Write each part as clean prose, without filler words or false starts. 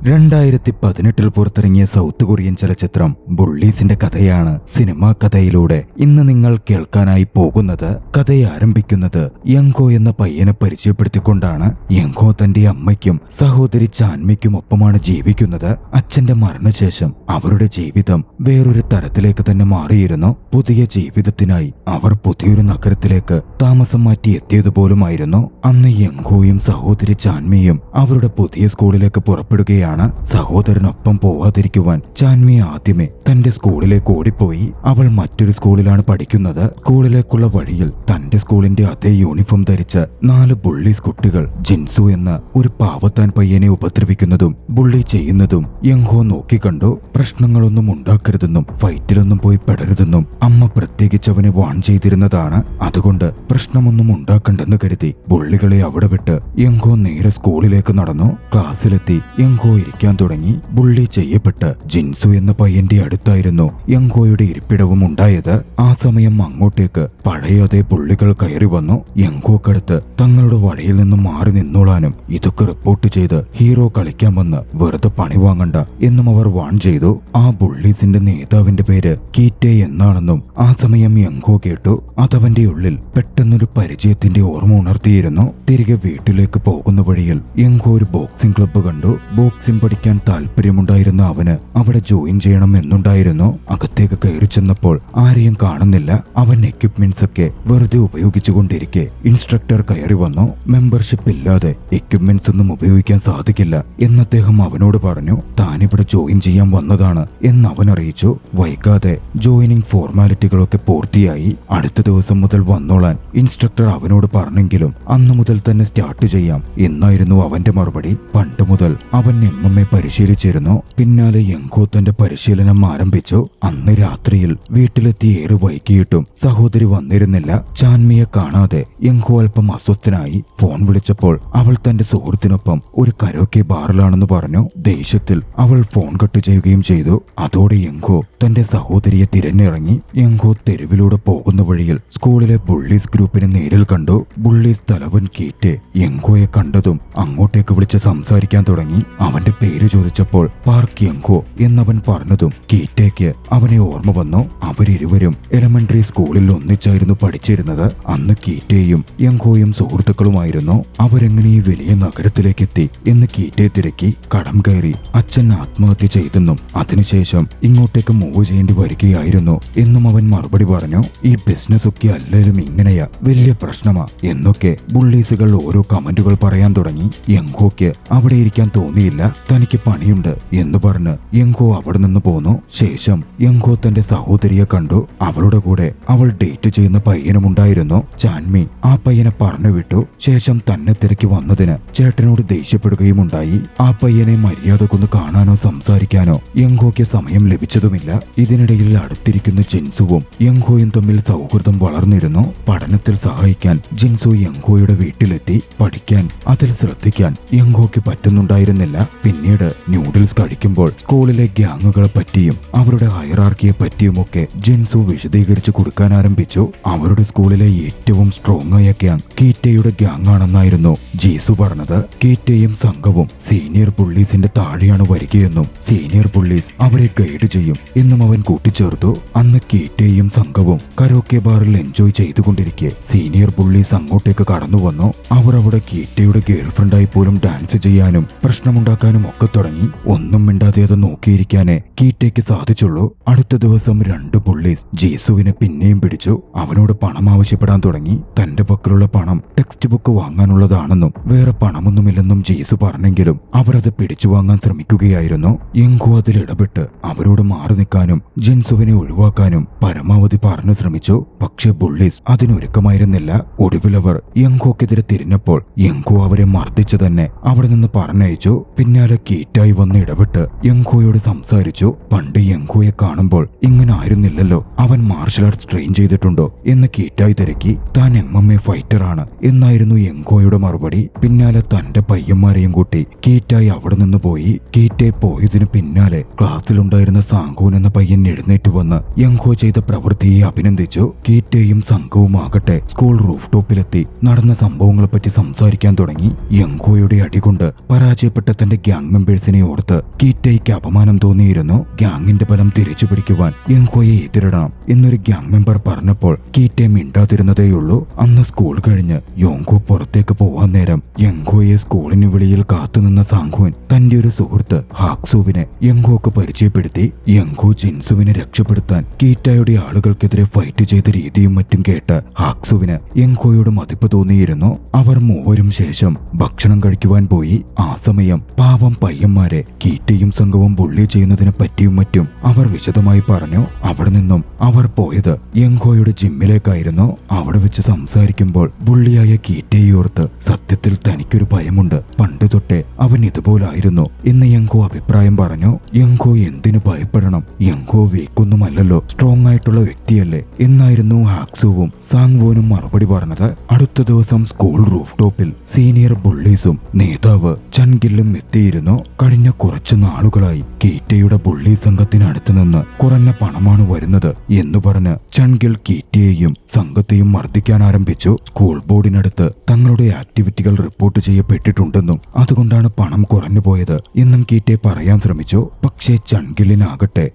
2018 പുറത്തിറങ്ങിയ south Korean ചലച്ചിത്രം ബുള്ളീസിന്റെ കഥയാണ് സിനിമാ കഥയിലൂടെ ഇന്ന് നിങ്ങൾ കേൾക്കാനായി പോകുന്നത്. കഥ ആരംഭിക്കുന്നത് യങ്ഹോ എന്ന പയ്യനെ പരിചയപ്പെടുത്തിക്കൊണ്ടാണ്. യങ്ഹോ തന്റെ അമ്മയ്ക്കും സഹോദരി ചാൻമിക്കും ഒപ്പമാണ് ജീവിക്കുന്നത്. അച്ഛന്റെ മരണശേഷം അവരുടെ ജീവിതം വേറൊരു തരത്തിലേക്ക് തന്നെ മാറിയിരുന്നു. പുതിയ ജീവിതത്തിനായി അവർ പുതിയൊരു നഗരത്തിലേക്ക് താമസം മാറ്റി എത്തിയതുപോലുമായിരുന്നു. അന്ന് യങ്ഹോയും സഹോദരി ചാൻമിയും അവരുടെ പുതിയ സ്കൂളിലേക്ക് പുറപ്പെടുകയാണ്. സഹോദരനൊപ്പം പോവാതിരിക്കുവാൻ ചാൻമി ആദ്യമേ തന്റെ സ്കൂളിലേക്ക് ഓടിപ്പോയി. അവൾ മറ്റൊരു സ്കൂളിലാണ് പഠിക്കുന്നത്. സ്കൂളിലേക്കുള്ള വഴിയിൽ തന്റെ സ്കൂളിന്റെ അതേ യൂണിഫോം ധരിച്ച 4 ബുള്ളീസ് കുട്ടികൾ ജിൻസു എന്ന ഒരു പാവത്താൻ പയ്യനെ ഉപദ്രവിക്കുന്നതും ബുള്ളി ചെയ്യുന്നതും യങ്ഹോ നോക്കിക്കണ്ടു. പ്രശ്നങ്ങളൊന്നും ഉണ്ടാക്കരുതെന്നും ഫൈറ്റിലൊന്നും പോയി പെടരുതെന്നും അമ്മ പ്രത്യേകിച്ച് അവനെ വാൺ ചെയ്തിരുന്നതാണ്. അതുകൊണ്ട് പ്രശ്നമൊന്നും ഉണ്ടാക്കണ്ടെന്ന് കരുതി ബുള്ളികളെ അവിടെ വിട്ട് യങ്ഹോ നേരെ സ്കൂളിലേക്ക് നടന്നു. ക്ലാസ്സിലെത്തി യങ്ഹോ ഇരിക്കാൻ തുടങ്ങി. ബുള്ളി ചെയ്യപ്പെട്ട് ജിൻസു എന്ന പയ്യന്റെ അടുത്തായിരുന്നു യങ്ഹോയുടെ ഇരിപ്പിടവും ഉണ്ടായത്. ആ സമയം അങ്ങോട്ടേക്ക് പഴയ അതേ ബുള്ളികൾ കയറി വന്നു. യങ്ഹോക്കടുത്ത് തങ്ങളുടെ വഴിയിൽ നിന്നും മാറി നിന്നോളാനും ഇതൊക്കെ റിപ്പോർട്ട് ചെയ്ത് ഹീറോ കളിക്കാൻ വന്ന് വെറുതെ പണി വാങ്ങണ്ട എന്നും അവർ വാൺ ചെയ്തു. ആ ബുള്ളീസിന്റെ നേതാവിന്റെ പേര് കീറ്റെ എന്നാണെന്നും ആ സമയം യങ്ഹോ കേട്ടു. അതവന്റെ ഉള്ളിൽ പെട്ടെന്നൊരു പരിചയത്തിന്റെ ഓർമ്മ ഉണർത്തിയിരുന്നു. തിരികെ വീട്ടിലേക്ക് പോകുന്ന വഴിയിൽ യങ്ഹോ ഒരു ബോക്സിംഗ് ക്ലബ്ബ് കണ്ടു. ബോക്സിംഗ് പഠിക്കാൻ താല്പര്യമുണ്ടായിരുന്ന അവന് അവിടെ ജോയിൻ ചെയ്യണം എന്നുണ്ടായിരുന്നു. അകത്തേക്ക് കയറി ചെന്നപ്പോൾ ആരെയും കാണുന്നില്ല. അവൻ എക്യുപ്മെന്റ്സ് ഒക്കെ വെറുതെ ഉപയോഗിച്ചുകൊണ്ടിരിക്കെ ഇൻസ്ട്രക്ടർ കയറി വന്നു. മെമ്പർഷിപ്പ് ഇല്ലാതെ എക്യുപ്മെന്റ്സ് ഒന്നും ഉപയോഗിക്കാൻ സാധിക്കില്ല എന്ന് അദ്ദേഹം അവനോട് പറഞ്ഞു. താനിവിടെ ജോയിൻ ചെയ്യാൻ വന്നതാണ് എന്ന് അവൻ അറിയിച്ചു. വൈകാതെ ജോയിനിങ് ഫോർമാലിറ്റികളൊക്കെ പൂർത്തിയായി. അടുത്ത ദിവസം മുതൽ വന്നോളാൻ ഇൻസ്ട്രക്ടർ അവനോട് പറഞ്ഞെങ്കിലും അന്നു മുതൽ തന്നെ സ്റ്റാർട്ട് ചെയ്യാം എന്നായിരുന്നു അവന്റെ മറുപടി. പണ്ട് മുതൽ അവൻ MMA പരിശീലിച്ചിരുന്നു. പിന്നാലെ യങ്ഹോ തന്റെ പരിശീലനം ആരംഭിച്ചു. അന്ന് രാത്രിയിൽ വീട്ടിലെത്തി ഏറെ വൈകിയിട്ടും സഹോദരി വന്നിരുന്നില്ല. ചാൻമിയെ കാണാതെ യങ്ഹോ അല്പം അസ്വസ്ഥനായി. ഫോൺ വിളിച്ചപ്പോൾ അവൾ തന്റെ സുഹൃത്തിനൊപ്പം ഒരു കരോക്കെ ബാറിലാണെന്ന് പറഞ്ഞു. ദേഷ്യത്തിൽ അവൾ ഫോൺ കട്ട് ചെയ്യുകയും ചെയ്തു. അതോടെ യങ്ഹോ തന്റെ സഹോദരിയെ തിരഞ്ഞിറങ്ങി. യങ്ഹോ തെരുവിലൂടെ പോകുന്ന വഴിയിൽ സ്കൂളിലെ ബുള്ളീസ് ഗ്രൂപ്പിനെ നേരിൽ കണ്ടു. ബുള്ളീസ് തലവൻ കീറ്റെ യങ്ഹോയെ കണ്ടതും അങ്ങോട്ടേക്ക് വിളിച്ച് സംസാരിക്കാൻ തുടങ്ങി. അവന്റെ പേര് ചോദിച്ചപ്പോൾ പാർക്ക് യങ്ഹോ എന്നവൻ പറഞ്ഞതും കീറ്റേക്ക് അവനെ ഓർമ്മ വന്നു. അവരിരുവരും എലമെന്ററി സ്കൂളിൽ ഒന്നിച്ചായിരുന്നു പഠിച്ചിരുന്നത്. അന്ന് കീറ്റയും യങ്ഹോയും സുഹൃത്തുക്കളുമായിരുന്നു. അവരെങ്ങനെ ഈ വലിയ നഗരത്തിലേക്ക് എത്തി എന്ന് കീറ്റെ തിരക്കി. കടം കയറി അച്ഛൻ ആത്മഹത്യ ചെയ്തെന്നും അതിനുശേഷം ഇങ്ങോട്ടേക്ക് മൂവ് ചെയ്യേണ്ടി വരികയായിരുന്നു എന്നും അവൻ മറുപടി പറഞ്ഞു. ഈ ബിസിനസ് ഒക്കെ അല്ലേലും ഇങ്ങനെയാ, വലിയ പ്രശ്നമാ എന്നൊക്കെ ബുള്ളീസുകൾ ഓരോ കമന്റുകൾ പറയാൻ തുടങ്ങി. യങ്ഹോക്ക് അവിടെ ഇരിക്കാൻ തോന്നിയില്ല. തനിക്ക് പണിയുണ്ട് എന്ന് പറഞ്ഞ് യങ്ഹോ അവിടെ നിന്ന് പോന്നു. ശേഷം യങ്ഹോ തന്റെ സഹോദരിയെ കണ്ടു. അവളുടെ കൂടെ അവൾ ഡേറ്റ് ചെയ്യുന്ന പയ്യനുമുണ്ടായിരുന്നു. ചാൻമി ആ പയ്യനെ പറഞ്ഞു വിട്ടു. ശേഷം തന്നെ തിരക്കി വന്നതിന് ചേട്ടനോട് ദേഷ്യപ്പെടുകയും ഉണ്ടായി. ആ പയ്യനെ മര്യാദക്കൊന്ന് കാണാനോ സംസാരിക്കാനോ യങ്ഹോയ്ക്ക് സമയം ലഭിച്ചതുമില്ല. ഇതിനിടയിൽ അടുത്തിരിക്കുന്ന ജിൻസുവും യങ്ഹോയും തമ്മിൽ സൗഹൃദം വളർന്നിരുന്നു. പഠനത്തിൽ സഹായിക്കാൻ ജിൻസു യങ്ഹോയുടെ വീട്ടിലെത്തി. പഠിക്കാൻ അതിൽ ശ്രദ്ധിക്കാൻ യങ്ഹോയ്ക്ക് പറ്റുന്നുണ്ടായിരുന്നില്ല. പിന്നീട് ന്യൂഡിൽസ് കഴിക്കുമ്പോൾ സ്കൂളിലെ ഗ്യാങ്ങുകളെ പറ്റിയും അവരുടെ ഹൈറാർക്കിയെ പറ്റിയുമൊക്കെ ജിൻസു വിശദീകരിച്ചു കൊടുക്കാൻ ആരംഭിച്ചു. അവരുടെ സ്കൂളിലെ ഏറ്റവും സ്ട്രോങ് ആയ ഗ്യാങ് കീറ്റയുടെ ഗ്യാങ് ആണെന്നായിരുന്നു ജീസു പറഞ്ഞത്. കീറ്റയും സംഘവും സീനിയർ ബുള്ളീസിന്റെ താഴെയാണ് വരികയെന്നും സീനിയർ ബുള്ളീസ് അവരെ ഗൈഡ് ചെയ്യും എന്നും അവൻ കൂട്ടിച്ചേർത്തു. അന്ന് കീറ്റയും സംഘവും കരോക്കെ ബാറിൽ എൻജോയ് ചെയ്തുകൊണ്ടിരിക്കെ സീനിയർ ബുള്ളീസ് അങ്ങോട്ടേക്ക് കടന്നു വന്നു. അവർ അവിടെ കീറ്റയുടെ ഗേൾഫ്രണ്ടായി പോലും ഡാൻസ് ചെയ്യാനും പ്രശ്നമുണ്ടാക്കാനും ഒക്കെ തുടങ്ങി. ഒന്നും മിണ്ടാതെ അത് നോക്കിയിരിക്കാനേ കീറ്റയ്ക്ക് സാധിച്ചുള്ളൂ. അടുത്ത ദിവസം 2 ബുള്ളീസ് ജീസുവിനെ പിന്നെയും പിടിച്ചു. അവനോട് പണം ആവശ്യപ്പെടാൻ തുടങ്ങി. തന്റെ പക്കലുള്ള പണം ടെക്സ്റ്റ് ബുക്ക് വാങ്ങാനുള്ളതാണെന്നും വേറെ പണമൊന്നുമില്ലെന്നും ജീസു പറഞ്ഞെങ്കിലും അവർ അത് പിടിച്ചു വാങ്ങാൻ ശ്രമിക്കുകയായിരുന്നു. യങ്ഹോ അതിൽ ഇടപെട്ട് അവരോട് മാറി നിൽക്കാനും ജിൻസുവിനെ ഒഴിവാക്കാനും പരമാവധി പറഞ്ഞു ശ്രമിച്ചു. പക്ഷേ ബുള്ളീസ് അതിനൊരുക്കമായിരുന്നില്ല. ഒടുവിലവർ യങ്ഹോക്കെതിരെ തിരിഞ്ഞപ്പോൾ യങ്ഹോ അവരെ മർദ്ദിച്ചു തന്നെ അവിടെ നിന്ന് പറഞ്ഞയച്ചു. പിന്നാലെ കീറ്റായി വന്ന് ഇടപെട്ട് യങ്ഹോയോട് സംസാരിച്ചു. പണ്ട് യങ്ഹോയെ കാണുമ്പോൾ ഇങ്ങനെ ആയിരുന്നില്ലല്ലോ, അവൻ മാർഷൽ ആർട്സ് ട്രെയിൻ ചെയ്തിട്ടുണ്ടോ എന്ന് കീറ്റായി തിരക്കി. താൻ MMA ഫൈറ്റർ ആണ് എന്നായിരുന്നു യങ്ഹോയുടെ മറുപടി. പിന്നാലെ തന്റെ പയ്യന്മാരെയും കൂട്ടി കീറ്റായി അവിടെ നിന്ന് പോയി. കീറ്റെ പോയതിനു പിന്നാലെ ക്ലാസ്സിലുണ്ടായിരുന്ന സാങ്കൂൻ എന്ന പയ്യൻ എഴുന്നേറ്റ് വന്ന് യങ്ഹോ ചെയ്ത പ്രവൃത്തിയെ അഭിനന്ദിച്ചു. കീറ്റയും സംഘവുമാകട്ടെ സ്കൂൾ റൂഫ് ടോപ്പിലെത്തി നടന്ന സംഭവങ്ങളെപ്പറ്റി സംസാരിക്കാൻ തുടങ്ങി. യങ്ഹോയുടെ അടികൊണ്ട് പരാജയപ്പെട്ട തന്റെ ഗ്യാങ് മെമ്പേഴ്സിനെ ഓർത്ത് കീറ്റയ്ക്ക് അപമാനം തോന്നിയിരുന്നു. ഗ്യാങ്ങിന്റെ ബലം തിരിച്ചു പിടിക്കുവാൻ യങ്കോയെ എതിരിടണം എന്നൊരു ഗ്യാങ് മെമ്പർ പറഞ്ഞപ്പോൾ കീറ്റെ മിണ്ടാതിരുന്നതേയുള്ളൂ. അന്ന് സ്കൂൾ കഴിഞ്ഞ് യോങ്കോ പുറത്തേക്ക് പോവാൻ നേരം യങ്കോയെ സ്കൂളിന് വെളിയിൽ കാത്തുനിന്ന സാങ്ക്വൻ തന്റെ ഒരു സുഹൃത്ത് ഹാക്സുവിനെ യങ്കോക്ക് പരിചയപ്പെടുത്തി. യങ്കോ ജിൻസുവിനെ രക്ഷപ്പെടുത്താൻ കീറ്റയുടെ ആളുകൾക്കെതിരെ ഫൈറ്റ് ചെയ്ത രീതിയും മറ്റും കേട്ട് ഹാക്സുവിന് യങ്കോയോട് മതിപ്പ് തോന്നിയിരുന്നു. അവർ മൂവരും ശേഷം ഭക്ഷണം കഴിക്കുവാൻ പോയി. ആ സമയം പാവം പയ്യന്മാരെ കീറ്റയും സംഘവും ബുള്ളി ചെയ്യുന്നതിനെ പറ്റിയും മറ്റും അവർ വിശദമായി പറഞ്ഞു. അവിടെ നിന്നും അവർ പോയത് യങ്കോയുടെ ജിമ്മിലേക്കായിരുന്നു. അവിടെ വെച്ച് സംസാരിക്കുമ്പോൾ ബുള്ളിയായ കീറ്റയോർത്ത് സത്യത്തിൽ തനിക്കൊരു ഭയമുണ്ട്, പണ്ട് തൊട്ടേ അവൻ ഇതുപോലായിരുന്നു എന്ന് യങ്കോ അഭിപ്രായം പറഞ്ഞു. യങ്കോ എന്തിനു ഭയപ്പെടണം, യങ്കോ വീക്കൊന്നുമല്ലല്ലോ, സ്ട്രോങ് ആയിട്ടുള്ള വ്യക്തിയല്ലേ എന്നായിരുന്നു ഹാക്സുവും സാങ്വോനും മറുപടി പറഞ്ഞത്. അടുത്ത ദിവസം സ്കൂൾ റൂഫ് ടോപ്പിൽ സീനിയർ ബുള്ളീസും നേതാവ് ചൻഗില്ലും എത്തിയിരുന്നു. കഴിഞ്ഞ കുറച്ചു നാളുകളായി കീറ്റയുടെ ബുള്ളി സംഘത്തിനടുത്ത് നിന്ന് കുറഞ്ഞ പണമാണ് വരുന്നത് എന്ന് പറഞ്ഞ് ചൻഗിൽ കീറ്റയെയും സംഘത്തെയും മർദ്ദിക്കാൻ ആരംഭിച്ചു. സ്കൂൾ ബോർഡിനടുത്ത് തങ്ങളുടെ ആക്ടിവിറ്റികൾ റിപ്പോർട്ട് ചെയ്യപ്പെട്ടിട്ടുണ്ടെന്നും അതുകൊണ്ടാണ് പണം കുറഞ്ഞു പോയത് എന്നും കീറ്റെ പറയാൻ ശ്രമിച്ചു. പക്ഷേ ചൻഗിലിനാകട്ടെ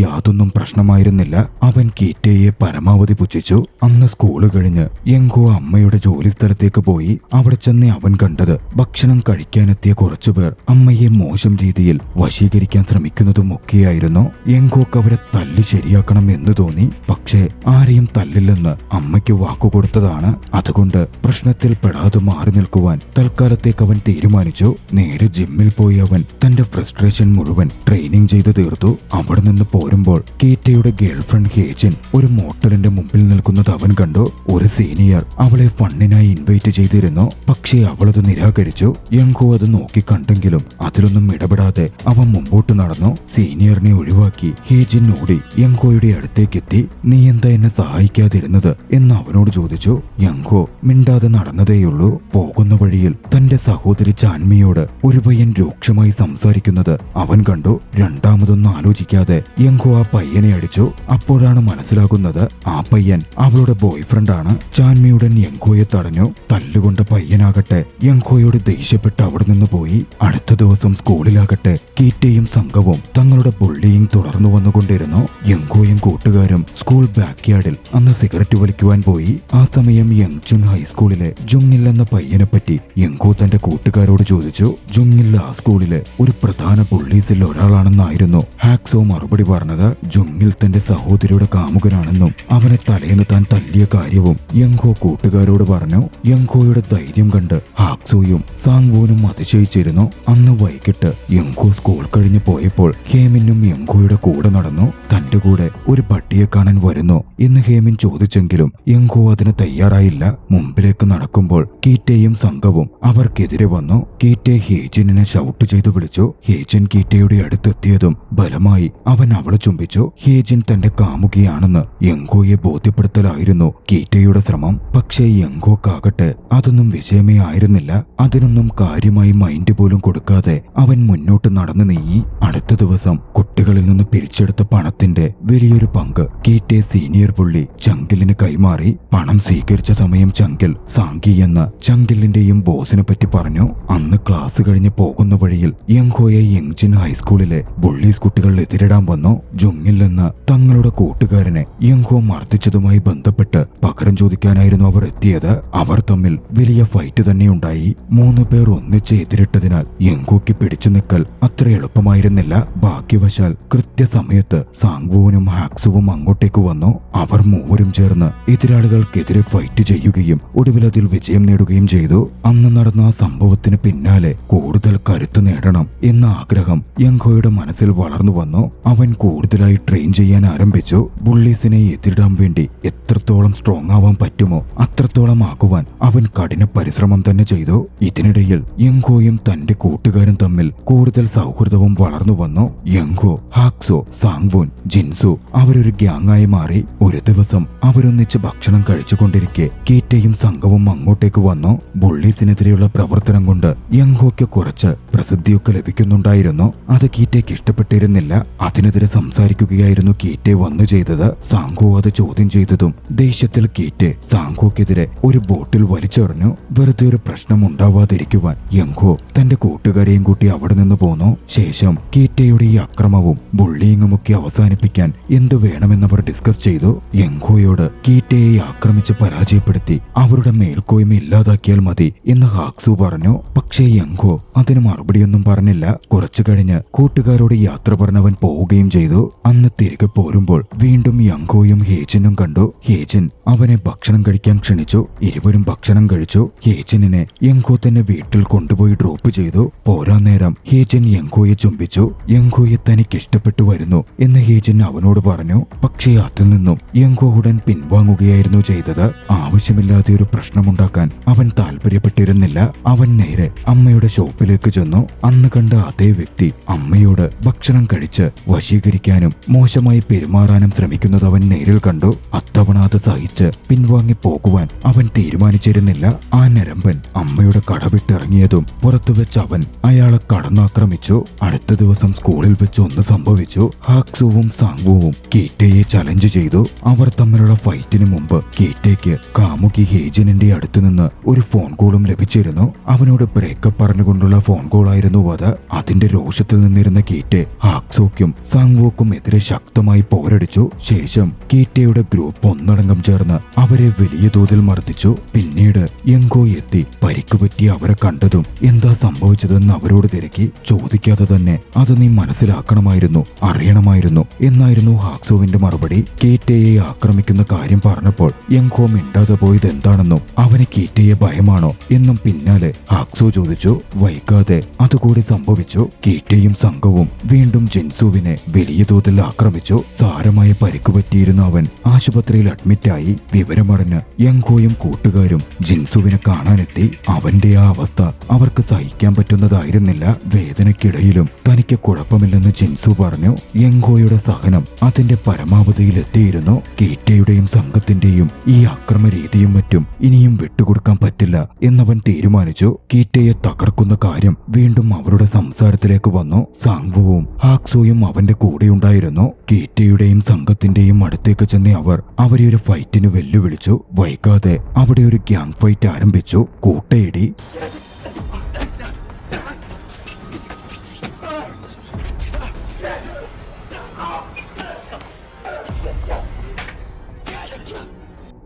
യാതൊന്നും പ്രശ്നമായിരുന്നില്ല. അവൻ കീറ്റയെ പരമാവധി പുച്ഛിച്ചു. അന്ന് സ്കൂള് കഴിഞ്ഞ് യങ്കോ അമ്മയുടെ ജോലി സ്ഥലത്തേക്ക് പോയി. അവിടെ ചെന്ന് അവൻ കണ്ടത് ഭക്ഷണം കഴിക്കാനെത്തിയ കുറച്ചുപേർ അമ്മയെ മോശം രീതിയിൽ വശീകരിക്കാൻ ശ്രമിക്കുന്നതുമൊക്കെയായിരുന്നു. യങ്കോക്ക് അവരെ തല്ലി ശരിയാക്കണം എന്ന് തോന്നി. പക്ഷേ ആരെയും തല്ലില്ലെന്ന് അമ്മയ്ക്ക് വാക്കുകൊടുത്തതാണ്. അതുകൊണ്ട് പ്രശ്നത്തിൽ പെടാതെ മാറി നിൽക്കുവാൻ തൽക്കാലത്തേക്ക് അവൻ തീരുമാനിച്ചു. നേരെ ജിമ്മിൽ പോയി അവൻ തന്റെ ഫ്രസ്ട്രേഷൻ മുഴുവൻ ട്രെയിനിങ് ചെയ്ത് തീർത്തു. അവിടെ നിന്ന് പോരുമ്പോൾ കീറ്റയുടെ ഗേൾഫ്രണ്ട് ഹേജിൻ ഒരു മോട്ടലിന്റെ മുമ്പിൽ നിൽക്കുന്നത് അവൻ കണ്ടു. ഒരു സീനിയർ അവളെ ഫണ്ണിനായി ഇൻവൈറ്റ് ചെയ്തിരുന്നു. പക്ഷേ അവളത് നിരാകരിച്ചു. യങ്കോ അത് നോക്കി കണ്ടെങ്കിലും അതിലൊന്നും ഇടപെടാതെ അവൻ മുമ്പോട്ട് നടന്നു. സീനിയറിനെ ഒഴിവാക്കി ഹേജിൻ ഓടി യങ്കോയുടെ അടുത്തേക്കെത്തി. നീ എന്താ എന്നെ സഹായിക്കാതിരുന്നത് എന്ന് അവനോട് ചോദിച്ചു. യങ്കോ മിണ്ടാതെ നടന്നതേയുള്ളൂ. പോകുന്ന വഴിയിൽ തന്റെ സഹോദരി ചാൻമിയോട് ഒരു പയ്യൻ രൂക്ഷമായി സംസാരിക്കുന്നത് അവൻ കണ്ടു. രണ്ടാമതൊന്നും ആലോചിക്കാതെ യങ്കോ ആ പയ്യനെ അടിച്ചു. അപ്പോഴാണ് മനസ്സിലാകുന്നത് ആ പയ്യൻ അവളുടെ ബോയ് ഫ്രണ്ടാണ്. ചാൻമിയുടൻ യങ്കോയെ തടഞ്ഞു. തല്ലുകൊണ്ട പയ്യനാകട്ടെ യങ്കോയോട് ദേഷ്യപ്പെട്ട് അവിടെ നിന്ന് പോയി. അടുത്ത ദിവസം സ്കൂളിലാകട്ടെ കീറ്റയും സംഘവും തങ്ങളുടെ ബുള്ളിയിങ് തുടർന്നു വന്നുകൊണ്ടിരുന്നു. യങ്കോയും കൂട്ടുകാരും സ്കൂൾ ബാക്ക്യാർഡിൽ അന്ന് സിഗരറ്റ് വലിക്കുവാൻ പോയി. ആ സമയം യങ്ചുൻ ഹൈസ്കൂളിലെ ജുങ്ങിൽ എന്ന പയ്യനെ പറ്റി യങ്കോ തന്റെ കൂട്ടുകാരോട് ചോദിച്ചു. ജുങ്ങിൽ ആ സ്കൂളിലെ ഒരു പ്രധാന ബുള്ളീസിൽ ഒരാളാണെന്നായിരുന്നു ഹാക്സോ മറുപടി പറഞ്ഞത്. ജുങ്ങിൽ തന്റെ സഹോദരിയുടെ കാമുകനാണെന്നും അവനെ തലേന്ന് താൻ തല്ലിയ കാര്യവും യങ്കോ കൂട്ടുകാരോട് പറഞ്ഞു. യങ്കോയുടെ ധൈര്യം കണ്ട് ഹാക്സോയും സാങ്വോനും അതിശയിച്ചിരുന്നു. അന്ന് വൈകിട്ട് യങ്കോ സ്കൂൾ കഴിഞ്ഞ് പോയപ്പോൾ ഹേമിനും യങ്കോയുടെ കൂടെ നടന്നു. തന്റെ കൂടെ ഒരു പട്ടിയെ കാണാൻ വരുന്നു എന്ന് ഹേമിൻ ചോദിച്ചെങ്കിലും യങ്കോ അതിന് തയ്യാറായില്ല. മുമ്പിലേക്ക് നടക്കുമ്പോൾ കീറ്റയും സംഘവും അവർക്കെതിരെ വന്നു. കീറ്റെ ഹേജിനെ ഷൗട്ട് ചെയ്തു വിളിച്ചു. ഹേജിൻ കീറ്റയുടെ അടുത്തെത്തിയതും ബലമായി അവൻ അവളെ ചുംബിച്ചു. ഹേജിൻ തന്റെ കാമുകിയാണെന്ന് യങ്കോയെ ബോധ്യപ്പെടുത്തലായിരുന്നു കീറ്റയുടെ ശ്രമം. പക്ഷേ യങ്കോക്കാകട്ടെ അതൊന്നും വിജയമേ ആയിരുന്നില്ല. അതിനൊന്നും കാര്യമായി മൈൻഡ് പോലും കൊടുക്കാതെ അവൻ മുന്നോട്ട് നടന്നു നീങ്ങി. അടുത്ത ദിവസം കുട്ടികളിൽ നിന്ന് പിരിച്ചെടുത്ത പണത്തിന്റെ വലിയൊരു പങ്ക് കീറ്റെ സീനിയർ പുള്ളി ചങ്കിലിന് കൈമാറി. പണം സ്വീകരിച്ച സമയം ചങ്കിൽ സാങ്കി എന്ന ചങ്കിലിന്റെയും ബോസിനെ പറ്റി പറഞ്ഞു. അന്ന് ക്ലാസ് കഴിഞ്ഞ് പോകുന്ന വഴിയിൽ യങ്കോയെ യങ്ജിൻ ഹൈസ്കൂളിലെ ബുള്ളീസ് കുട്ടികൾ എതിരിടാൻ വന്നു. ജുങ്ങിൽ നിന്ന് തങ്ങളുടെ കൂട്ടുകാരനെ യങ്കോ മർദ്ദിച്ചതുമായി ബന്ധപ്പെട്ട് പകരം ചോദിക്കാനായിരുന്നു അവർ എത്തിയത്. അവർ തമ്മിൽ വലിയ ഫൈറ്റ് തന്നെയുണ്ടായി. 3 പേർ ഒന്നിച്ച് എതിരിട്ടതിനാൽ യങ്കോയ്ക്ക് പിടിച്ചു നിൽക്കൽ അത്ര എളുപ്പമായിരുന്നില്ല. ഭാഗ്യവശാൽ കൃത്യസമയത്ത് സാങ്വോനും ഹാക്സുവും അങ്ങോട്ടേക്ക് വന്നു. അവർ മൂവരും ചേർന്ന് എതിരാളികൾക്കെതിരെ ഫൈറ്റ് ചെയ്യുകയും ഒടുവിൽ അതിൽ വിജയം നേടുകയും ചെയ്തു. അന്ന് നടന്ന ആ സംഭവത്തിന് പിന്നാലെ കൂടുതൽ കരുത്തു നേടണം എന്ന ആഗ്രഹം യങ്കോയുടെ മനസ്സിൽ വളർന്നു വന്നു. അവൻ കൂടുതലായി ട്രെയിൻ ചെയ്യാൻ ആരംഭിച്ചു. ബുള്ളീസിനെ എതിരിടാൻ വേണ്ടി എത്രത്തോളം സ്ട്രോങ് ആവാൻ പറ്റുമോ അത്രത്തോളം ആക്കുവാൻ അവൻ കഠിന പരിശ്രമം തന്നെ ചെയ്തു. ഇതിനിടയിൽ യങ്കോയും തന്റെ കൂട്ടുകാരും തമ്മിൽ കൂടുതൽ സൗഹൃദവും വളർന്നു വന്നു. യങ്കോ, ഹാക്സോ, സാങ്വോൻ, ജിൻസു അവരൊരു ഗ്യാങ്ങായി മാറി. ഒരു ദിവസം അവരൊന്നിച്ച് ഭക്ഷണം കഴിച്ചുകൊണ്ടിരിക്കെ കീറ്റയും സംഘവും അങ്ങോട്ടേക്ക് വന്നു. ബുള്ളീസിനെതിരെയുള്ള പ്രവർത്തനം കൊണ്ട് യങ്കോയ്ക്ക് കുറച്ച് പ്രസിദ്ധിയൊക്കെ ലഭിക്കുന്നുണ്ടായിരുന്നു. അത് കീറ്റയ്ക്ക് ഇഷ്ടപ്പെട്ടിരുന്നില്ല. അതിനെതിരെ സംസാരിക്കുകയായിരുന്നു കീറ്റെ വന്നു ചെയ്തത്. സാങ്കോ അത് ചോദ്യം ചെയ്തതും ദേഷ്യത്തിൽ കീറ്റെ സാങ്കോക്കെതിരെ ഒരു ബോട്ടിൽ വലിച്ചെറിഞ്ഞു. വെറുതെ ഒരു പ്രശ്നം ഉണ്ടാവാതിരിക്കുവാൻ യങ്കോ തന്റെ കൂട്ടുകാരെയും കൂട്ടി അവിടെ നിന്ന് പോന്നു. ശേഷം കീറ്റയുടെ ഈ അക്രമവും ബുള്ളിയിങ്ങുമൊക്കെ അവസാനിപ്പിക്കാൻ എന്തു വേണമെന്നവർ ഡിസ്കസ് ചെയ്തു. യങ്കോയോട് കീറ്റയെ ആക്രമിച്ച് പരാജയപ്പെടുത്തി അവരുടെ മേൽക്കോയ്മ ഇല്ലാതാക്കിയാൽ മതി എന്ന് ഹാക്സു പറഞ്ഞു. പക്ഷേ യങ്കോ അതിന് മറുപടിയൊന്നും പറഞ്ഞില്ല. കുറച്ചു കഴിഞ്ഞ് കൂട്ടുകാരോട് യാത്ര പറഞ്ഞവൻ പോവുകയും ചെയ്തു. അന്ന് തിരികെ പോരുമ്പോൾ വീണ്ടും യങ്കോയും ഹേജിനും കണ്ടു. ഹേജിൻ അവനെ ഭക്ഷണം കഴിക്കാൻ ക്ഷണിച്ചു. ഇരുവരും ഭക്ഷണം കഴിച്ചു. ഹേജിനെ യങ്കോ തന്നെ വീട്ടിൽ കൊണ്ടുപോയി ഡ്രോപ്പ് ചെയ്തു. പോരാൻ നേരം ഹേജിൻ യങ്കോയെ ചുംബിച്ചു. യങ്കോയെ തനിക്ക് ഇഷ്ടപ്പെട്ടു വരുന്നു എന്ന് ഹേജിൻ അവനോട് പറഞ്ഞു. പക്ഷേ അതിൽ നിന്നും യങ്കോ ഉടൻ പിൻവാങ്ങുകയായിരുന്നു ചെയ്തത്. ആവശ്യമില്ലാതെ ഒരു പ്രശ്നമുണ്ടാക്കാൻ അവൻ താല്പര്യപ്പെട്ടിരുന്നില്ല. അവൻ നേരെ അമ്മയുടെ ഷോപ്പിലേക്ക് ചെന്നു. അന്ന് കണ്ട അതേ വ്യക്തി അമ്മയോട് ഭക്ഷണം കഴിച്ച് വശീകരിക്കാനും മോശമായി പെരുമാറാനും ശ്രമിക്കുന്നത് അവൻ നേരിൽ കണ്ടു. അത്തവണ അത് സഹിച്ച് പിൻവാങ്ങി പോകുവാൻ അവൻ തീരുമാനിച്ചിരുന്നില്ല. ആ നരമ്പൻ അമ്മയുടെ കട വിട്ടിറങ്ങിയതും പുറത്തുവെച്ച് അവൻ അയാളെ കടന്നാക്രമിച്ചു. അടുത്ത ദിവസം സ്കൂളിൽ വെച്ച് ഒന്ന് സംഭവിച്ചു. ഹാക്സുവും സാങ്വുവും കീറ്റയെ ചലഞ്ച് ചെയ്തു. അവർ തമ്മിലുള്ള ഫൈറ്റിന് മുമ്പ് കീറ്റയ്ക്ക് കാമുകി ഹേജിനിന്റെ അടുത്തു നിന്ന് ഒരു ഫോൺ കോളും ലഭിച്ചിരുന്നു. അവനോട് ബ്രേക്കപ്പ് പറഞ്ഞുകൊണ്ടുള്ള ഫോൺ കോളായിരുന്നു അത്. അതിന്റെ രോഷത്തിൽ നിന്നിരുന്ന കീറ്റെ ഹാക്സോക്കും സാങ്വോക്കും എതിരെ ശക്തമായി പോരടിച്ചു. ശേഷം കീറ്റയുടെ ഗ്രൂപ്പ് ഒന്നടങ്കം ചേർന്ന് അവരെ വലിയ തോതിൽ മർദ്ദിച്ചു. പിന്നീട് യങ്കോ എത്തി പരിക്കുപറ്റി അവരെ കണ്ടതും എന്താ സംഭവിച്ചതെന്ന് അവരോട് തിരക്കി. ചോദിക്കാതെ തന്നെ അത് നീ മനസ്സിലാക്കണമായിരുന്നു, അറിയണമായിരുന്നു എന്നായിരുന്നു ഹാക്സോവിന്റെ മറുപടി. കീറ്റയെ ആക്രമിക്കുന്ന കാര്യം പറഞ്ഞപ്പോൾ യങ്കോ മിണ്ടാതെ പോയത് എന്താണെന്നും അവന് കീറ്റയെ ഭയമാണോ എന്നും പിന്നാലെ ഹാക്സോ ചോദിച്ചു. വൈകാതെ അതുകൂടി സംഭവിച്ചു. കീറ്റയും സംഘവും വീണ്ടും ജിൻസുവിനെ വലിയ തോതിൽ ആക്രമിച്ചു. സാരമായ പരിക്കുപറ്റിയിരുന്ന അവൻ ആശുപത്രിയിൽ അഡ്മിറ്റായി. വിവരമറിഞ്ഞ് യങ്കോയും കൂട്ടുകാരും ജിൻസുവിനെ കാണാനെത്തി. അവന്റെ ആ അവസ്ഥ അവർക്ക് സഹിക്കാൻ പറ്റുന്നതായിരുന്നില്ല. വേദനയ്ക്കിടയിലും തനിക്ക് കുഴപ്പമില്ലെന്ന് ജിൻസു പറഞ്ഞു. യങ്കോയുടെ സഹനം അതിന്റെ പരമാവധിയിലെത്തിയിരുന്നു. കീറ്റയുടെയും സംഘത്തിന്റെയും ഈ അക്രമ രീതിയും മറ്റും ഇനിയും വിട്ടുകൊടുക്കാൻ പറ്റില്ല എന്നവൻ തീരുമാനിച്ചു. കീറ്റയെ തകർക്കുന്ന കാര്യം വീണ്ടും അവരുടെ സംസാരത്തിലേക്ക് വന്നു. സാങ്വുവും ഹാക്സോയും അവന്റെ കൂടെയുണ്ടായിരുന്നു. കീറ്റയുടെയും സംഘത്തിന്റെയും അടുത്തേക്ക് ചെന്ന് അവർ അവരെ ഒരു ഫൈറ്റിന് വെല്ലുവിളിച്ചു. വൈകാതെ അവിടെ ഒരു ഗ്യാങ് ഫൈറ്റ് ആരംഭിച്ചു. കൂട്ടയിടി.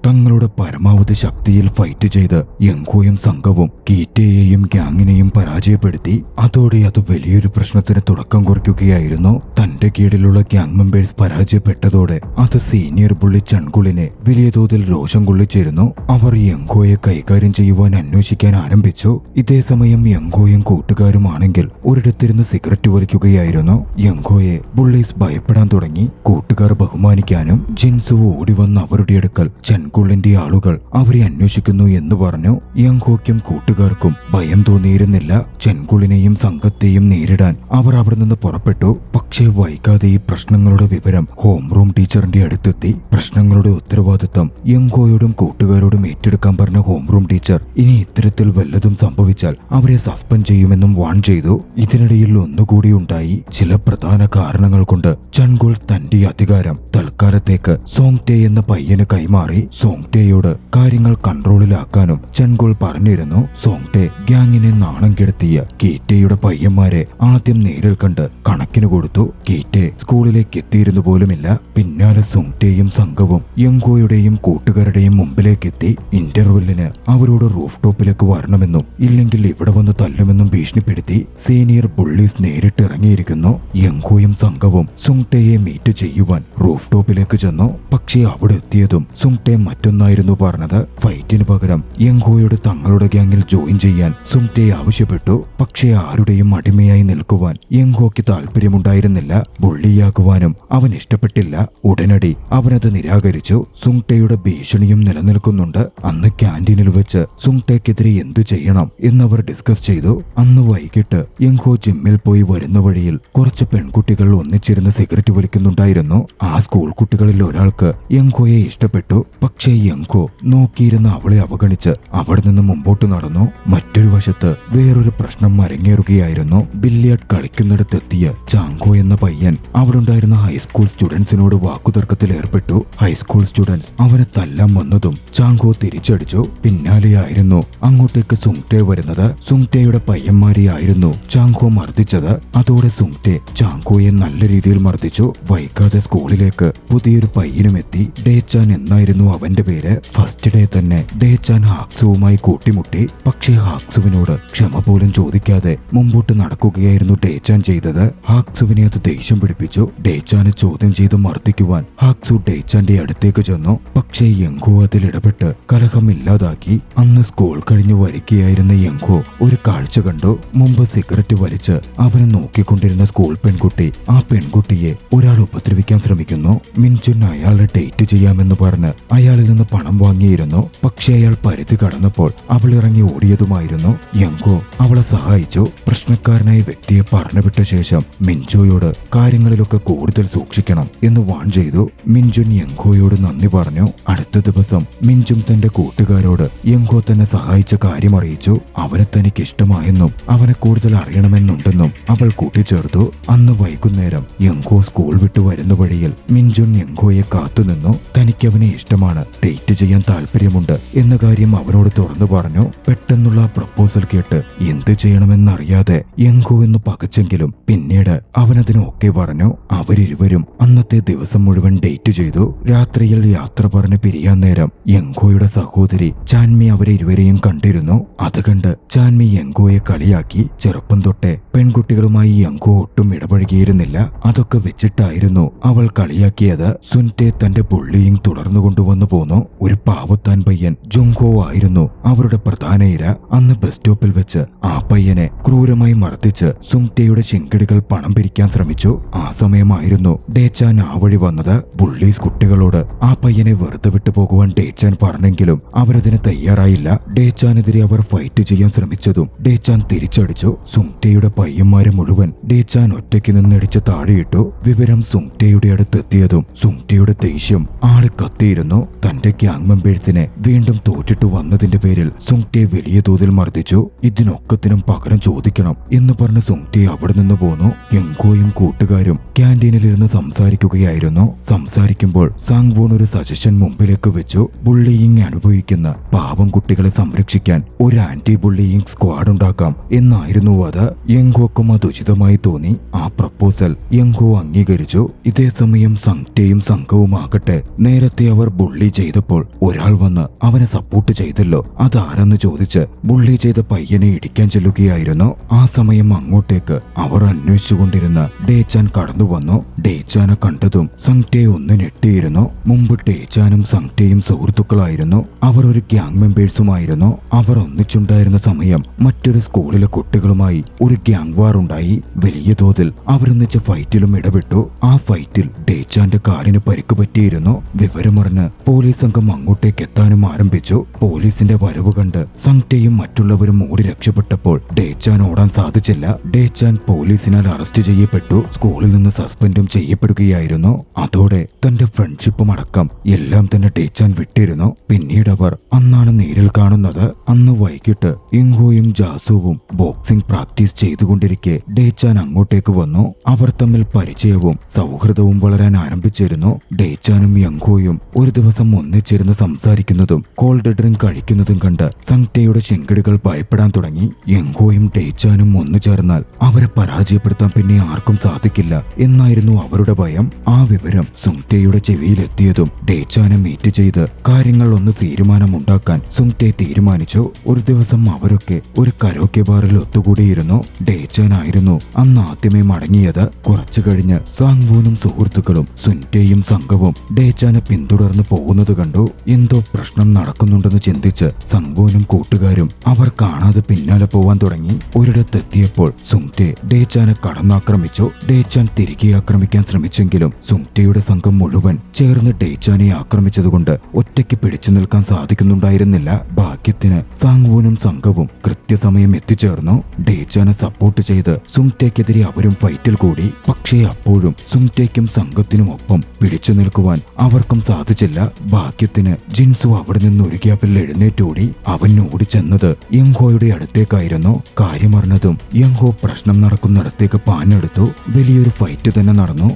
തങ്ങളുടെ പരമാവധി ശക്തിയിൽ ഫൈറ്റ് ചെയ്ത് യങ്കോയും സംഘവും കീറ്റയെയും ഗ്യാങ്ങിനെയും പരാജയപ്പെടുത്തി. അതോടെ അത് വലിയൊരു പ്രശ്നത്തിന് തുടക്കം കുറിക്കുകയായിരുന്നു. തന്റെ കീഴിലുള്ള ഗ്യാങ് മെമ്പേഴ്സ് പരാജയപ്പെട്ടതോടെ അത് സീനിയർ ബുള്ളി ചൺകുളിനെ വലിയ തോതിൽ രോഷം കൊള്ളിച്ചിരുന്നു. അവർ യങ്കോയെ കൈകാര്യം ചെയ്യുവാൻ അന്വേഷിക്കാൻ ആരംഭിച്ചു. ഇതേ സമയം യങ്കോയും കൂട്ടുകാരുമാണെങ്കിൽ ഒരിടത്തിരുന്ന് സിഗരറ്റ് വലിക്കുകയായിരുന്നു. യങ്കോയെ ബുള്ളീസ് ഭയപ്പെടാൻ തുടങ്ങി. കൂട്ടുകാർ ബഹുമാനിക്കാനും ജിൻസു ഓടി വന്ന് അവരുടെ അടുക്കൽ ചൺകുളിന്റെ ആളുകൾ അവരെ അന്വേഷിക്കുന്നു എന്ന് പറഞ്ഞു. യങ്കോയ്ക്കും കൂട്ടുകാർക്കും ഭയം തോന്നിയിരുന്നില്ല. ചെൻകുളിനെയും സംഘത്തെയും നേരിടാൻ അവർ അവിടെ നിന്ന് പുറപ്പെട്ടു. പക്ഷേ വൈകാതെ ഈ പ്രശ്നങ്ങളുടെ വിവരം ഹോം റൂം ടീച്ചറിന്റെ അടുത്തെത്തി. പ്രശ്നങ്ങളുടെ ഉത്തരവാദിത്തം യങ്കോയോടും കൂട്ടുകാരോടും ഏറ്റെടുക്കാൻ പറഞ്ഞ ഹോം റൂം ടീച്ചർ ഇനി ഇത്തരത്തിൽ വല്ലതും സംഭവിച്ചാൽ അവരെ സസ്പെൻഡ് ചെയ്യുമെന്നും വാൺ ചെയ്തു. ഇതിനിടയിൽ ഒന്നുകൂടി ഉണ്ടായി. ചില പ്രധാന കാരണങ്ങൾ കൊണ്ട് ചൺകുൾ തന്റെ അധികാരം തൽക്കാലത്തേക്ക് സോങ്ടെ എന്ന പയ്യന് കൈമാറി. സോങ്ടെയോട് കാര്യങ്ങൾ കൺട്രോളിലാക്കാനും ചൺകുൾ പറഞ്ഞിരുന്നു. സോങ്ടെ ഗ്യാങ്ങിനെ നാണം കെടുത്തിയ കീറ്റയുടെ പയ്യന്മാരെ ആദ്യം നേരിൽ കണ്ട് കണക്കിന് കൊടുത്തു. കീറ്റെ സ്കൂളിലേക്ക് എത്തിയിരുന്നു പോലുമില്ല. പിന്നാലെ സോങ്ടെയും സംഘവും യങ്കോയുടെയും കൂട്ടുകാരുടെയും മുമ്പിലേക്കെത്തി. ഇന്റർവെല്ലിന് അവരോട് റൂഫ് ടോപ്പിലേക്ക് വരണമെന്നും ഇല്ലെങ്കിൽ ഇവിടെ വന്ന് തല്ലുമെന്നും ഭീഷണിപ്പെടുത്തി. സീനിയർ ബുള്ളീസ് നേരിട്ട് ഇറങ്ങിയിരിക്കുന്നു. യങ്കോയും സംഘവും സുങ്ടെയെ മീറ്റ് ചെയ്യുവാൻ റൂഫ് ടോപ്പിലേക്ക് ചെന്നു. പക്ഷേ അവിടെ എത്തിയതും സുങ്ടെ മറ്റൊന്നായിരുന്നു പറഞ്ഞത്. ഫൈറ്റിന് പകരം യങ്കോയോട് തങ്ങളുടെ ഗ്യാങ്ങിൽ ജോയിൻ ചെയ്യാൻ സുങ്ടെ ആവശ്യപ്പെട്ടു. പക്ഷേ ആരുടെയും അടിമയായി നിൽക്കുവാൻ യങ്കോയ്ക്ക് താല്പര്യമുണ്ടായിരുന്നില്ല. ബുള്ളിയാക്കുവാനും അവൻ ഇഷ്ടപ്പെട്ടില്ല. ഉടനടി അവനത് നിരാകരിച്ചു. സുങ്ടെയുടെ ഭീഷണിയും നിലനിൽക്കുന്നുണ്ട്. അന്ന് ക്യാൻറ്റീനിൽ വെച്ച് സുങ്ടെക്കെതിരെ എന്തു ചെയ്യണം എന്നവർ ഡിസ്കസ് ചെയ്തു. അന്ന് വൈകിട്ട് യങ്കോ ജിമ്മിൽ പോയി വരുന്ന വഴിയിൽ കുറച്ച് പെൺകുട്ടികൾ ഒന്നിച്ചിരുന്ന് സിഗരറ്റ് വലിക്കുന്നുണ്ടായിരുന്നു. ആ സ്കൂൾ കുട്ടികളിൽ ഒരാൾക്ക് യങ്കോയെ ഇഷ്ടപ്പെട്ടു. പക്ഷേ പക്ഷേ യങ്കോ നോക്കിയിരുന്ന അവളെ അവഗണിച്ച് അവിടെ നിന്ന് മുമ്പോട്ട് നടന്നു. മറ്റൊരു വശത്ത് വേറൊരു പ്രശ്നം അരങ്ങേറുകയായിരുന്നു. ബില്ലിയാർഡ് കളിക്കുന്നിടത്തെത്തിയ ചാങ്കോ എന്ന പയ്യൻ അവിടുണ്ടായിരുന്ന ഹൈസ്കൂൾ സ്റ്റുഡൻസിനോട് വാക്കുതർക്കത്തിൽ ഏർപ്പെട്ടു. ഹൈസ്കൂൾ സ്റ്റുഡൻസ് അവനെ തല്ലാൻ വന്നതും ചാങ്കോ തിരിച്ചടിച്ചു. പിന്നാലെയായിരുന്നു അങ്ങോട്ടേക്ക് സുങ്ടെ വരുന്നത്. സുങ്ടെയുടെ പയ്യന്മാരെയായിരുന്നു ചാങ്കോ മർദ്ദിച്ചത്. അതോടെ സുങ്ടെ ചാങ്കോയെ നല്ല രീതിയിൽ മർദ്ദിച്ചു. വൈകാതെ സ്കൂളിലേക്ക് പുതിയൊരു പയ്യനും എത്തി. ഡേച്ചാൻ എന്നായിരുന്നു അവന്റെ പേര്. ഫസ്റ്റ് ഡേ തന്നെ ഡേച്ചാൻ ഹാക്സുവുമായി കൂട്ടിമുട്ടി. പക്ഷേ ഹാക്സുവിനോട് ക്ഷമ പോലും ചോദിക്കാതെ മുമ്പോട്ട് നടക്കുകയായിരുന്നു ഡേച്ചാൻ ചെയ്തത്. ഹാക്സുവിനെ അത് ദേഷ്യം പിടിപ്പിച്ചു. ഡേച്ചാനെ ചോദ്യം ചെയ്ത് മർദ്ദിക്കുവാൻ ഹാക്സു ഡേച്ചാന്റെ അടുത്തേക്ക് ചെന്നു. പക്ഷേ യങ്കോ അതിൽ ഇടപെട്ട് കലഹമില്ലാതാക്കി. അന്ന് സ്കൂൾ കഴിഞ്ഞു വരികയായിരുന്ന യങ്കോ ഒരു കാഴ്ച കണ്ടു. മുമ്പ് സിഗരറ്റ് വലിച്ച് അവനെ നോക്കിക്കൊണ്ടിരുന്ന സ്കൂൾ പെൺകുട്ടി ആ പെൺകുട്ടിയെ ഒരാൾ ഉപദ്രവിക്കാൻ ശ്രമിക്കുന്നു. മിൻചുൻ അയാളെ ഡേറ്റ് ചെയ്യാമെന്ന് പറഞ്ഞ് അയാളിൽ നിന്ന് പണം വാങ്ങിയിരുന്നു. പക്ഷേ അയാൾ പരിധി കടന്നപ്പോൾ അവൾ ഇറങ്ങി ഓടിയതുമായിരുന്നു. യങ്കോ അവളെ സഹായിച്ചു. പ്രശ്നക്കാരനായ വ്യക്തിയെ പറഞ്ഞുവിട്ട ശേഷം മിൻജോയോട് കാര്യങ്ങളിലൊക്കെ കൂടുതൽ സൂക്ഷിക്കണം എന്ന് വാൺ ചെയ്തു. മിൻജുൻ യങ്കോയോട് നന്ദി പറഞ്ഞു. അടുത്ത ദിവസം മിൻജും തന്റെ കൂട്ടുകാരോട് യങ്കോ തന്നെ സഹായിച്ച കാര്യം അറിയിച്ചു. അവനെ തനിക്ക് ഇഷ്ടമായെന്നും അവനെ കൂടുതൽ അറിയണമെന്നുണ്ടെന്നും അവൾ കൂട്ടിച്ചേർത്തു. അന്ന് വൈകുന്നേരം യങ്കോ സ്കൂൾ വിട്ടു വരുന്ന വഴിയിൽ മിൻജുൻ യങ്കോയെ കാത്തുനിന്നു. തനിക്ക് അവനെ ഇഷ്ടമാണ്, ഡേറ്റ് ചെയ്യാൻ താല്പര്യമുണ്ട് എന്ന കാര്യം അവനോട് തുറന്നു പറഞ്ഞു. പെട്ടെന്നുള്ള പ്രപ്പോസൽ കേട്ട് എന്ത് ചെയ്യണമെന്നറിയാതെ യങ്കോ എന്ന് പകച്ചെങ്കിലും പിന്നീട് അവനതിന് ഓക്കെ പറഞ്ഞു. അവരിരുവരും അന്നത്തെ ദിവസം മുഴുവൻ ഡേറ്റ് ചെയ്തു. രാത്രിയിൽ യാത്ര പറഞ്ഞ് പിരിയാൻ നേരം യങ്കോയുടെ സഹോദരി ചാൻമി അവരെ ഇരുവരെയും കണ്ടിരുന്നു. അത് കണ്ട് ചാൻമി യങ്കോയെ കളിയാക്കി. ചെറുപ്പം തൊട്ടേ പെൺകുട്ടികളുമായി യങ്കോ ഒട്ടും ഇടപഴകിയിരുന്നില്ല. അതൊക്കെ വെച്ചിട്ടായിരുന്നു അവൾ കളിയാക്കിയത്. സുൻടെ തന്റെ ബുള്ളിയിങ് തുടർന്നു കൊണ്ടുവന്നു പോന്നു. ഒരു പാവത്താൻ പയ്യൻ ജുങ്കോ ആയിരുന്നു അവരുടെ പ്രധാന ഇര. അന്ന് ബസ് സ്റ്റോപ്പിൽ വെച്ച് ആ പയ്യനെ ക്രൂരമായി മർദ്ദിച്ച് സുങ്ടെയുടെ ശിങ്കടികൾ പണം പിരിക്കാൻ ശ്രമിച്ചു. ആ സമയമായിരുന്നു ഡേച്ചാൻ ആ വഴി വന്നത്. ബുള്ളീസ് കുട്ടികളോട് ആ പയ്യനെ വെറുതെ വിട്ടു പോകുവാൻ ഡേച്ചാൻ പറഞ്ഞെങ്കിലും അവരതിന് തയ്യാറായില്ല. ഡേച്ചാനെതിരെ അവർ ഫൈറ്റ് ചെയ്യാൻ ശ്രമിച്ചതും ഡേച്ചാൻ തിരിച്ചടിച്ചു. സുങ്ടെയുടെ പയ്യന്മാരെ മുഴുവൻ ഡേച്ചാൻ ഒറ്റയ്ക്ക് നിന്നിടിച്ച് താഴെയിട്ടു. വിവരം സുങ്ടെയുടെ അടുത്തെത്തിയതും സുങ്ടെയുടെ ദേഷ്യം ആളെ കത്തിയിരുന്നു. തന്റെ ഗ്യാങ് മെമ്പേഴ്സിനെ വീണ്ടും തോറ്റിട്ടു വന്നതിന്റെ പേരിൽ സുങ്ടെ വലിയ തോതിൽ മർദ്ദിച്ചു. ഇതിനൊക്കത്തിനും പകരം ചോദിക്കണം എന്ന് പറഞ്ഞ് സുങ്ടെ അവിടെ നിന്ന് പോന്നു. യങ്കോയും കൂട്ടുകാരും ക്യാൻറ്റീനിലിരുന്ന് സംസാരിക്കുകയായിരുന്നു. സംസാരിക്കുമ്പോൾ സാങ്വോൺ ഒരു സജഷൻ മുമ്പിലേക്ക് വെച്ചു. ബുള്ളിയിങ് അനുഭവിക്കുന്ന പാവം കുട്ടികളെ സംരക്ഷിക്കാൻ ഒരു ആന്റി ബുള്ളിയിങ് സ്ക്വാഡ് ഉണ്ടാക്കാം എന്നായിരുന്നു അത്. യങ്കോക്കും അത് ഉചിതമായി തോന്നി. ആ പ്രപ്പോസൽ യങ്കോ അംഗീകരിച്ചു. ഇതേസമയം സംഗ്ടെയും സംഘവുമാകട്ടെ നേരത്തെ അവർ ബുള്ളി ചെയ്തപ്പോൾ ഒരാൾ വന്ന് അവനെ സപ്പോർട്ട് ചെയ്തല്ലോ, അതാരെന്ന് ചോദിച്ച് ബുള്ളി ചെയ്ത പയ്യനെ ഇടിക്കാൻ ചെല്ലുകയായിരുന്നു. ആ സമയം അങ്ങോട്ടേക്ക് അവർ അന്വേഷിച്ചുകൊണ്ടിരുന്ന ഡേച്ചാൻ കടന്നു വന്നു. ഡേച്ചാനെ കണ്ടതും സംഗ്ടെ ഒന്ന് ഞെട്ടിയിരുന്നു. മുമ്പ് ഡേച്ചാനും സംഗ്ടെയും സുഹൃത്തുക്കളായിരുന്നു. അവർ ഒരു ഗ്യാങ് മെമ്പേഴ്സുമായിരുന്നു. അവർ ഒന്നിച്ചുണ്ടായിരുന്ന സമയം മറ്റൊരു സ്കൂളിലെ കുട്ടികളുമായി ഒരു ഗ്യാങ് വാർ ഉണ്ടായി. വലിയ തോതിൽ അവരൊന്നിച്ച് ഫൈറ്റിലും ഇടപെട്ടു. ആ ഫൈറ്റിൽ ഡേച്ചാന്റെ കാലിന് പരിക്ക് പറ്റിയിരുന്നു. വിവരമറിഞ്ഞ് പോലീസ് സംഘം അങ്ങോട്ടേക്ക് എത്താനും ആരംഭിച്ചു. പോലീസിന്റെ വരവ് കണ്ട് സംഗ്ടെയും മറ്റുള്ളവരും ഓടി രക്ഷപ്പെട്ടപ്പോൾ ഡേച്ചാൻ ഓടാൻ സാധിച്ചില്ല. ഡേച്ചാൻ പോലീസിനാൽ അറസ്റ്റ് ചെയ്യപ്പെട്ടു. സ്കൂളിൽ നിന്ന് സസ്പെൻഡും ചെയ്യപ്പെടുകയായിരുന്നു. അതോടെ തന്റെ ഫ്രണ്ട്ഷിപ്പും അടക്കം എല്ലാം തന്നെ ഡേച്ചാൻ വിട്ടിരുന്നു. പിന്നീട് അവർ അന്നാണ് നേരിൽ കാണുന്നത്. അന്ന് വൈകിട്ട് ഇങ്കോയും ജാസുവും ബോക്സിംഗ് പ്രാക്ടീസ് ചെയ്തുകൊണ്ടിരിക്കെ ഡേച്ചാൻ അങ്ങോട്ടേക്ക് വന്നു. അവർ തമ്മിൽ പരിചയവും സൗഹൃദവും വളരാൻ ആരംഭിച്ചിരുന്നു. ഡേച്ചാനും യങ്കോയും ഒരു ദിവസം ഒന്നിച്ചിരുന്ന് സംസാരിക്കുന്നതും കോൾഡ് ഡ്രിങ്ക് കഴിക്കുന്നതും കണ്ട് സംഗ്ടെയുടെ ചെങ്കടികൾ ഭയപ്പെടാൻ തുടങ്ങി. യങ്കോയും ഡേച്ചാനും ഒന്നു ചേർന്നാൽ അവരെ പരാജയപ്പെടുത്താൻ പിന്നെ ആർക്കും സാധിക്കില്ല എന്നായിരുന്നു അവരുടെ ഭയം. ആ വിവരം സുങ്ടെയുടെ ചെവിയിലെത്തിയതും ഡേച്ചാനെ മീറ്റ് ചെയ്ത് കാര്യങ്ങൾ ഒന്ന് തീരുമാനമുണ്ടാക്കാൻ സുങ്ടെ തീരുമാനിച്ചു. ഒരു ദിവസം അവരൊക്കെ ഒരു കരോക്കെ ബാറിൽ ഒത്തുകൂടിയിരുന്നു. ഡേച്ചാനായിരുന്നു അന്ന് ആദ്യമേ മടങ്ങിയത്. കുറച്ചു കഴിഞ്ഞ് സാങ്വൂനും സുഹൃത്തുക്കളും സുൻടെയും സംഘവും ഡേച്ചാനെ പിന്തുടർന്ന് പോകുന്നത് കണ്ടു. എന്തോ പ്രശ്നം നടക്കുന്നുണ്ടെന്ന് ചിന്തിച്ച് സംഗ്വൂനും കൂട്ടുകാരും അവർ കാണാതെ പിന്നാലെ പോവാൻ തുടങ്ങി. ഒരിടത്തെത്തിയപ്പോൾ സുങ്ടെ ഡേച്ചാനെ കടന്നാക്രമിച്ചു. ഡേച്ചാൻ തിരികെ ആക്രമിക്കാൻ ശ്രമിച്ചെങ്കിലും സുങ്ടെയുടെ സംഘം മുഴുവൻ ചേർന്ന് ഡേച്ചാനെ ആക്രമിച്ചതുകൊണ്ട് ഒറ്റയ്ക്ക് പിടിച്ചു നിൽക്കാൻ സാധിക്കുന്നുണ്ടായിരുന്നില്ല. ഭാഗ്യത്തിന് സാങ്വൂനും സംഘവും കൃത്യസമയം എത്തിച്ചേർന്നു. ഡേച്ചാനെ സപ്പോർട്ട് ചെയ്ത് സുങ്ടെക്കെതിരെ അവരും ഫൈറ്റിൽ കൂടി. പക്ഷേ അപ്പോഴും സുങ്ടെക്കും സംഘത്തിനുമൊപ്പം പിടിച്ചു നിൽക്കുവാൻ അവർക്കും സാധിച്ചില്ല. ഭാഗ്യത്തിന് ജിൻസു അവിടെ നിന്ന് ഒരു ഗ്യാപ്പിൽ എഴുന്നേറ്റോടി. അവൻ ഓടിച്ചെന്നത് യങ്ഹോയുടെ അടുത്തേക്കായിരുന്നു. കാര്യമറിഞ്ഞതും യങ്ഹോ പ്രശ്നം നടക്കുന്നിടത്തേക്ക് പാഞ്ഞെടുത്തു. വലിയൊരു ഫൈറ്റ് തന്നെ നടന്നു.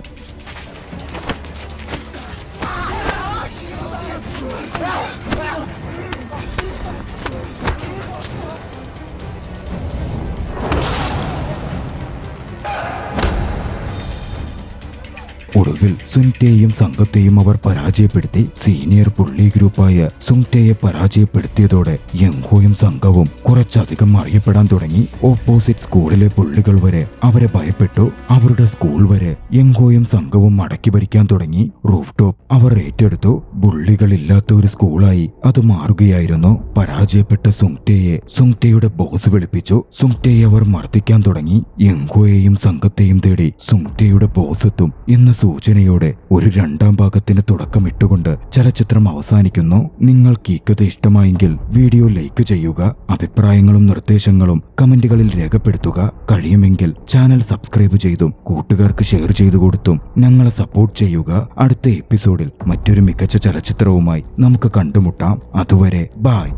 ഒടുവിൽ സുങ്ടയെയും സംഘത്തെയും അവർ പരാജയപ്പെടുത്തി. സീനിയർ പുള്ളി ഗ്രൂപ്പായ സുങ്ടയെ പരാജയപ്പെടുത്തിയതോടെ യങ്ഹോയും സംഘവും കുറച്ചധികം അറിയപ്പെടാൻ തുടങ്ങി. ഓപ്പോസിറ്റ് സ്കൂളിലെ പുള്ളികൾ വരെ അവരെ ഭയപ്പെട്ടു. അവരുടെ സ്കൂൾ വരെ യങ്ഹോയും സംഘവും അടക്കി ഭരിക്കാൻ തുടങ്ങി. റൂഫ് ടോപ്പ് അവർ ഏറ്റെടുത്തു. ബുള്ളികളില്ലാത്ത ഒരു സ്കൂളായി അത് മാറുകയായിരുന്നു. പരാജയപ്പെട്ട സുങ്ടയുടെ ബോസ് വിളിപ്പിച്ചു. സുങ്ടയെ അവർ മർദ്ദിക്കാൻ തുടങ്ങി. യങ്ഹോയെയും സംഘത്തെയും തേടി സുങ്ടയുടെ ബോസ് എത്തും എന്ന സൂചനയോടെ ഒരു രണ്ടാം ഭാഗത്തിന് തുടക്കമിട്ടുകൊണ്ട് ചലച്ചിത്രം അവസാനിക്കുന്നു. നിങ്ങൾക്ക് ഈ കഥ ഇഷ്ടമായെങ്കിൽ വീഡിയോ ലൈക്ക് ചെയ്യുക. അഭിപ്രായങ്ങളും നിർദ്ദേശങ്ങളും കമന്റുകളിൽ രേഖപ്പെടുത്തുക. കഴിയുമെങ്കിൽ ചാനൽ സബ്സ്ക്രൈബ് ചെയ്തും കൂട്ടുകാർക്ക് ഷെയർ ചെയ്തു കൊടുത്തും ഞങ്ങളെ സപ്പോർട്ട് ചെയ്യുക. അടുത്ത എപ്പിസോഡിൽ മറ്റൊരു മികച്ച ചലച്ചിത്രവുമായി നമുക്ക് കണ്ടുമുട്ടാം. അതുവരെ ബൈ.